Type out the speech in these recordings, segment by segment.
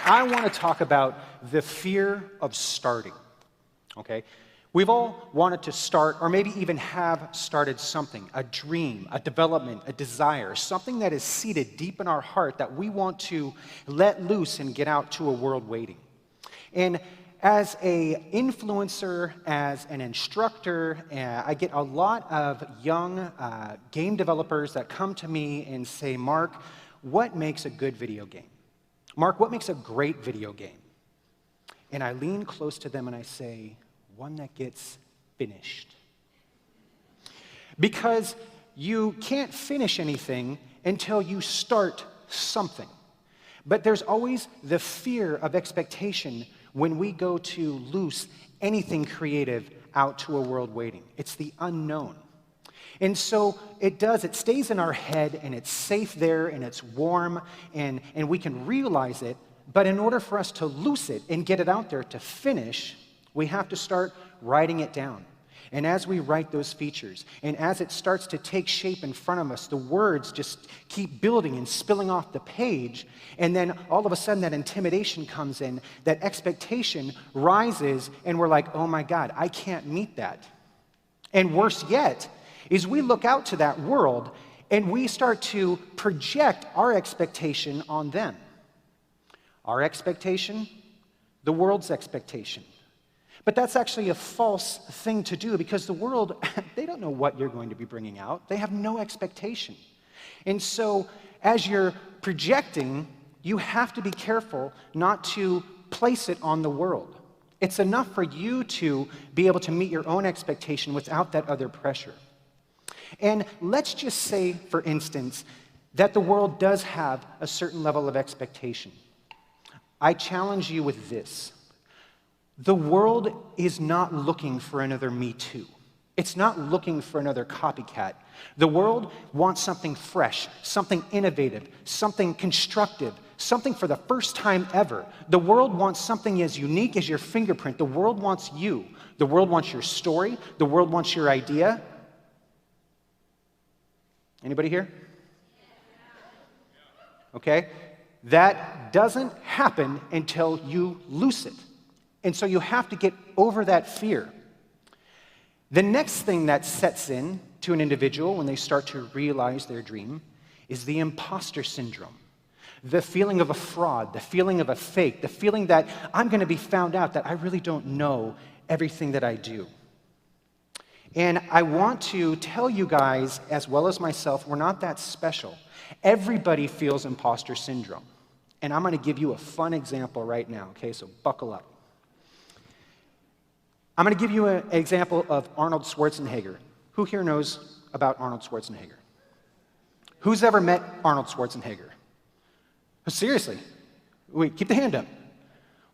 I want to talk about the fear of starting, okay? We've all wanted to start, or maybe even have started something, a dream, a development, a desire, something that is seated deep in our heart that we want to let loose and get out to a world waiting. And as an influencer, as an instructor, I get a lot of young game developers that come to me and say, Mark, what makes a good video game? Mark, what makes a great video game? And I lean close to them and I say, one that gets finished. Because you can't finish anything until you start something. But there's always the fear of expectation when we go to loose anything creative out to a world waiting. It's the unknown. And so it stays in our head, and it's safe there, and it's warm, and we can realize it. But in order for us to loose it and get it out there to finish, we have to start writing it down. And as we write those features, and as it starts to take shape in front of us, the words just keep building and spilling off the page, and then all of a sudden that intimidation comes in, that expectation rises, and we're like, oh my God, I can't meet that. And worse yet, is we look out to that world, and we start to project our expectation on them. Our expectation, the world's expectation. But that's actually a false thing to do, because the world, they don't know what you're going to be bringing out. They have no expectation. And so as you're projecting, you have to be careful not to place it on the world. It's enough for you to be able to meet your own expectation without that other pressure. And let's just say, for instance, that the world does have a certain level of expectation. I challenge you with this. The world is not looking for another Me Too. It's not looking for another copycat. The world wants something fresh, something innovative, something constructive, something for the first time ever. The world wants something as unique as your fingerprint. The world wants you. The world wants your story. The world wants your idea. Anybody here? Okay? That doesn't happen until you loose it. And so you have to get over that fear. The next thing that sets in to an individual when they start to realize their dream is the imposter syndrome. The feeling of a fraud, the feeling of a fake, the feeling that I'm going to be found out, that I really don't know everything that I do. And I want to tell you guys, as well as myself, we're not that special. Everybody feels imposter syndrome. And I'm going to give you a fun example right now, okay? So buckle up. I'm going to give you an example of Arnold Schwarzenegger. Who here knows about Arnold Schwarzenegger? Who's ever met Arnold Schwarzenegger? Seriously? Wait, keep the hand up.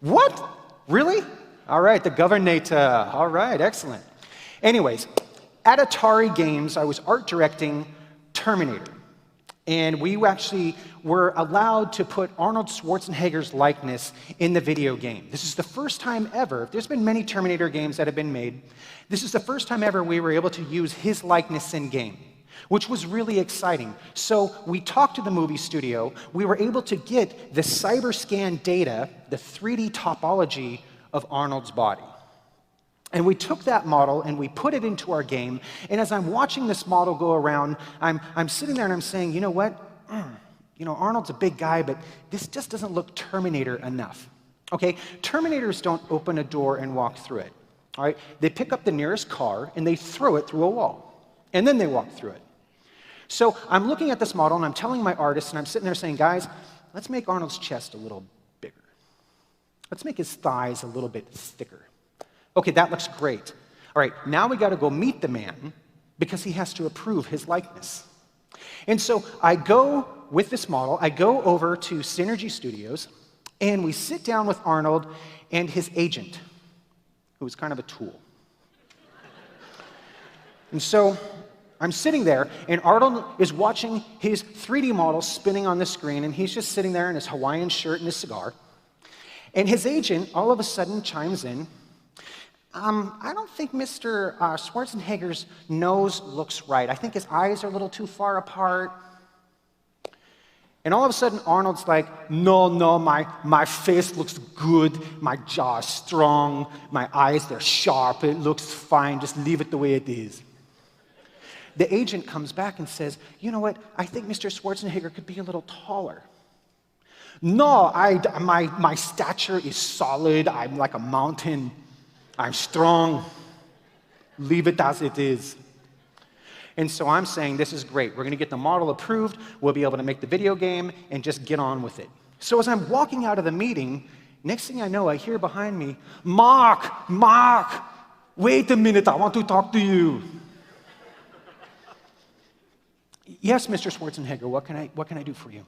What? Really? All right, the Governor. All right, excellent. Anyways, at Atari Games, I was art directing Terminator. And we actually were allowed to put Arnold Schwarzenegger's likeness in the video game. This is the first time ever. There's been many Terminator games that have been made. This is the first time ever we were able to use his likeness in game, which was really exciting. So we talked to the movie studio. We were able to get the cyberscan data, the 3D topology of Arnold's body. And we took that model and we put it into our game. And as I'm watching this model go around, I'm sitting there and I'm saying, you know what? Arnold's a big guy, but this just doesn't look Terminator enough. Okay? Terminators don't open a door and walk through it. All right? They pick up the nearest car and they throw it through a wall. And then they walk through it. So I'm looking at this model and I'm telling my artist, and I'm sitting there saying, guys, let's make Arnold's chest a little bigger. Let's make his thighs a little bit thicker. Okay, that looks great. All right, now we got to go meet the man because he has to approve his likeness. And so I go with this model, I go over to Synergy Studios, and we sit down with Arnold and his agent, who was kind of a tool. And so I'm sitting there, and Arnold is watching his 3D model spinning on the screen, and he's just sitting there in his Hawaiian shirt and his cigar. And his agent all of a sudden chimes in, I don't think Mr. And all of a sudden, Arnold's like, no, my face looks good, my jaw is strong, my eyes, they're sharp, it looks fine, just leave it the way it is. The agent comes back and says, you know what, I think Mr. Schwarzenegger could be a little taller. No, my stature is solid, I'm like a mountain, I'm strong, leave it as it is. And so I'm saying, this is great. We're going to get the model approved. We'll be able to make the video game and just get on with it. So as I'm walking out of the meeting, next thing I know, I hear behind me, Mark, wait a minute, I want to talk to you. Yes, Mr. Schwarzenegger, what can I do for you?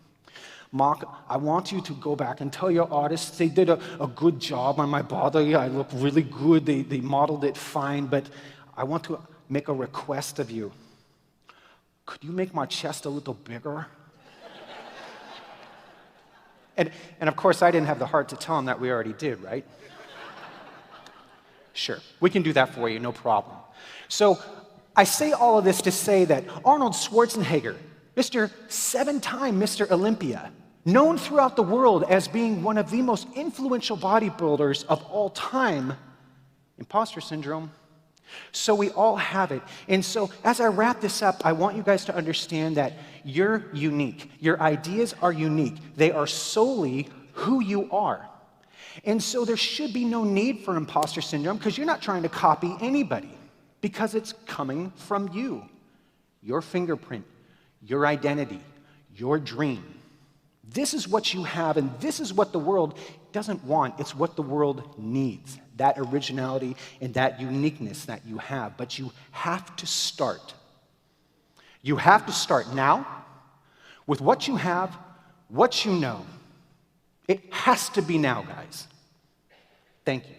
Mark, I want you to go back and tell your artists they did a good job on my body. I look really good. They modeled it fine, but I want to make a request of you. Could you make my chest a little bigger? And of course, I didn't have the heart to tell him that we already did, right? Sure, we can do that for you, no problem. So I say all of this to say that Arnold Schwarzenegger, Mr. 7-time Mr. Olympia, known throughout the world as being one of the most influential bodybuilders of all time, imposter syndrome. So we all have it. And so as I wrap this up, I want you guys to understand that you're unique. Your ideas are unique. They are solely who you are. And so there should be no need for imposter syndrome because you're not trying to copy anybody because it's coming from you, your fingerprint, your identity, your dream. This is what you have, and this is what the world doesn't want. It's what the world needs, that originality and that uniqueness that you have. But you have to start. You have to start now with what you have, what you know. It has to be now, guys. Thank you.